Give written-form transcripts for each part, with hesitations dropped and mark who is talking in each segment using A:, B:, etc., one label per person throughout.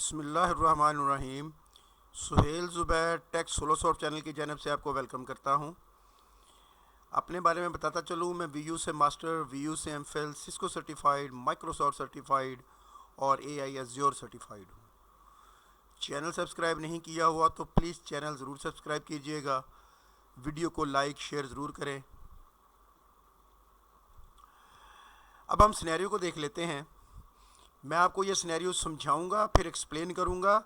A: बिस्मिल्लाहिर्रहमानिर्रहीम। Suhail Zubair take सोलोसॉफ्ट channel की जानिब से आपको वेलकम करता हूं। अपने बारे में बताता चलूं, मैं वीयू से मास्टर, वीयू से MPhil, Cisco certified, Microsoft certified और एआई एज़्योर सर्टिफाइड हूं। चैनल सब्सक्राइब नहीं किया हुआ तो प्लीज़ चैनल ज़रूर सब्सक्राइब कीजिएगा। वीडियो को लाइक शेयर ज़रूर करें। अब हम सिनेरियो को देख लेते हैं। मैं आपको ये सिनेरियो समझाऊंगा, फिर एक्सप्लेन करूंगा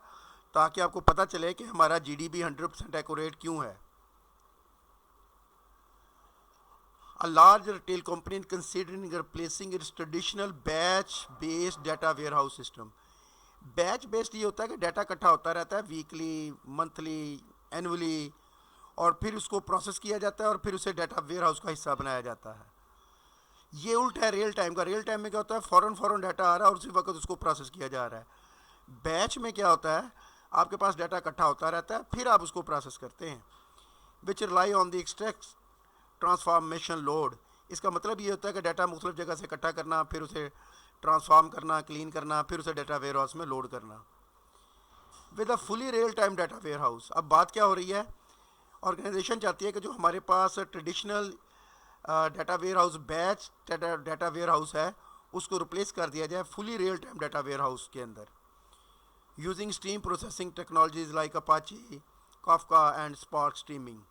A: ताकि आपको पता चले कि हमारा जीडीपी 100% एक्यूरेट क्यों है। A large retail company is considering replacing its traditional batch-based data warehouse system. Batch based ये होता है कि डाटा इकट्ठा होता रहता है वीकली, मंथली, एनुअली, और फिर उसको प्रोसेस किया जाता है और फिर उसे डाटा वेयर हाउस का हिस्सा बनाया जाता है। ये उल्टा है रियल टाइम का। रियल टाइम में क्या होता है, फ़ौरन डाटा आ रहा है और उसी वक्त उसको प्रोसेस किया जा रहा है। बैच में क्या होता है, आपके पास डाटा इकट्ठा होता रहता है, फिर आप उसको प्रोसेस करते हैं। Which rely on the extract transformation load. इसका मतलब ये होता है कि डाटा मुख्तलिफ जगह से इकट्ठा करना, फिर उसे ट्रांसफॉर्म करना, क्लीन करना, फिर उसे डाटा वेयर हाउस में लोड करना with a fully real time data warehouse. अब बात क्या हो रही है, ऑर्गेनाइजेशन चाहती है कि जो हमारे पास traditional data warehouse, batch data warehouse है, उसको रिप्लेस कर दिया जाए fully real time data warehouse के अंदर using stream processing technologies like Apache, Kafka and Spark streaming.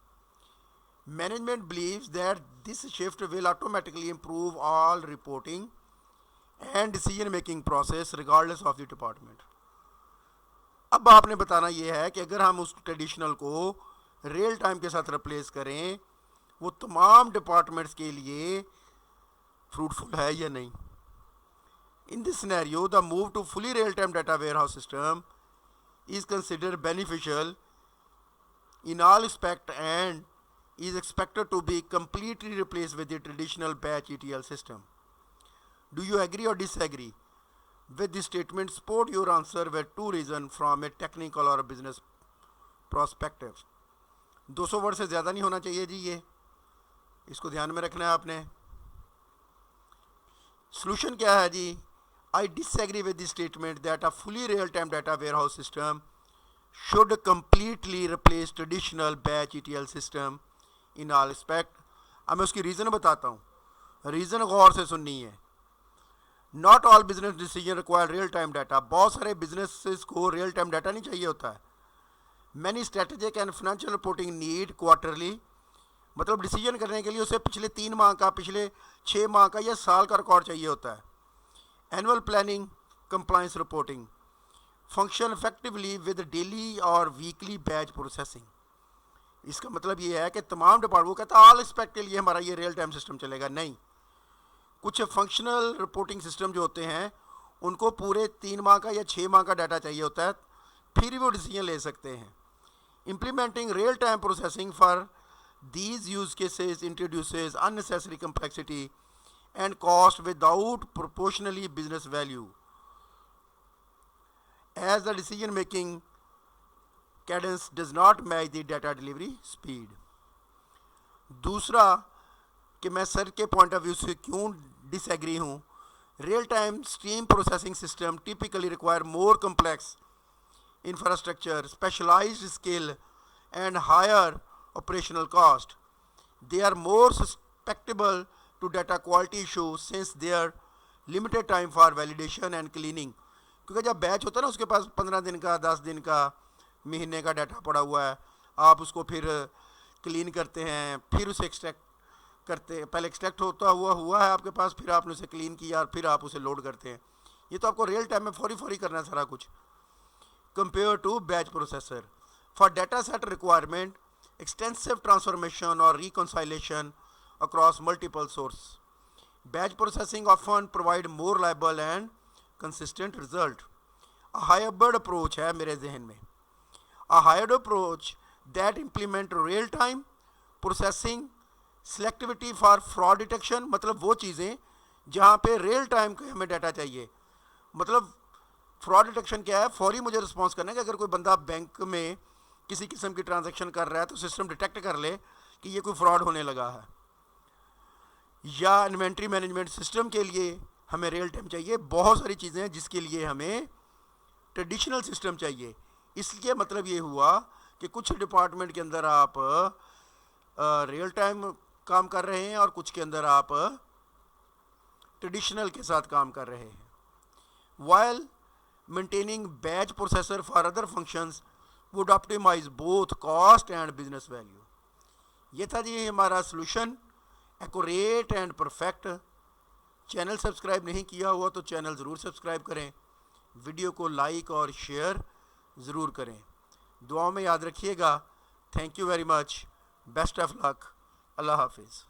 A: Management believes that this shift will automatically improve all reporting and decision making process regardless of the department. अब आपने बताना यह है कि अगर हम उस ट्रेडिशनल को रियल टाइम के साथ रिप्लेस करें, वो तमाम डिपार्टमेंट्स के लिए फ्रूटफुल है या नहीं। In this scenario, the move to fully real-time data warehouse system is considered beneficial in all aspects and is expected to be completely replaced with the traditional batch ETL system. Do you agree or disagree with this statement? Support your answer with two reasons from a technical or a business perspective. 200 word से ज़्यादा नहीं होना चाहिए जी, ये इसको ध्यान में रखना है आपने। सोल्यूशन क्या है जी? I disagree with the statement that a fully real-time data warehouse system should completely replace traditional batch ETL system in all aspect. अब मैं उसकी रीज़न बताता हूँ, रीज़न गौर से सुननी है। Not all business decision require real time data. बहुत सारे businesses को real time data नहीं चाहिए होता है। Many strategic and financial reporting need quarterly, मतलब डिसीजन करने के लिए उसे पिछले 3 माह का, पिछले 6 माह का या साल का रिकॉर्ड चाहिए होता है। Annual planning, compliance reporting function effectively with daily और वीकली बैच प्रोसेसिंग। इसका मतलब ये है कि तमाम डिपार्टमेंट, वो कहता है ऑल एस्पेक्ट के लिए हमारा ये रियल टाइम सिस्टम चलेगा। नहीं, कुछ फंक्शनल रिपोर्टिंग सिस्टम जो होते हैं उनको पूरे 3 माह का या 6 माह का डाटा चाहिए होता है, फिर वो डिसीजन ले सकते हैं। Implementing real time processing for these use cases introduces unnecessary complexity and cost without proportionally business value, as the decision making cadence does not match the data delivery speed. दूसरा कि मैं सर के point of view से क्यों disagree हूँ, real time stream processing system typically require more complex infrastructure, specialized skill and higher operational cost. They are more susceptible to data quality issues since their limited time for validation and cleaning. क्योंकि जब batch होता है ना, उसके पास 15 दिन का, 10 दिन का, महीने का डाटा पड़ा हुआ है, आप उसको फिर क्लीन करते हैं, फिर उसे एक्सट्रैक्ट करते हैं। पहले एक्सट्रैक्ट हुआ है आपके पास, फिर आपने उसे क्लीन किया और फिर आप उसे लोड करते हैं। ये तो आपको रियल टाइम में फौरी करना है सारा कुछ, compared to batch processor. For data set requirement, extensive transformation or reconciliation across multiple sources. Batch processing often provide more reliable and consistent result. A hybrid approach है मेरे जहन में। A hybrid approach that implement real time processing, selectivity for fraud detection, मतलब वो चीज़ें जहाँ पे real time का हमें डाटा चाहिए। मतलब फ्रॉड डिटेक्शन क्या है, फौरी मुझे रिस्पॉन्स करना है कि अगर कोई बंदा बैंक में किसी किस्म की ट्रांजैक्शन कर रहा है तो सिस्टम डिटेक्ट कर ले कि ये कोई फ्रॉड होने लगा है। या इन्वेंट्री मैनेजमेंट सिस्टम के लिए हमें रियल टाइम चाहिए। बहुत सारी चीज़ें हैं जिसके लिए हमें ट्रेडिशनल सिस्टम चाहिए। इसलिए मतलब ये हुआ कि कुछ डिपार्टमेंट के अंदर आप रियल टाइम काम कर रहे हैं और कुछ के अंदर आप ट्रेडिशनल के साथ काम कर रहे हैं। while maintaining batch processor for other functions would optimize both cost and business value। ये था जी हमारा solution, accurate and perfect. Channel subscribe नहीं किया हुआ तो चैनल ज़रूर सब्सक्राइब करें, वीडियो को लाइक और शेयर ज़रूर करें। दुआ में याद रखिएगा। Thank you very much, best of luck, अल्लाह हाफिज़।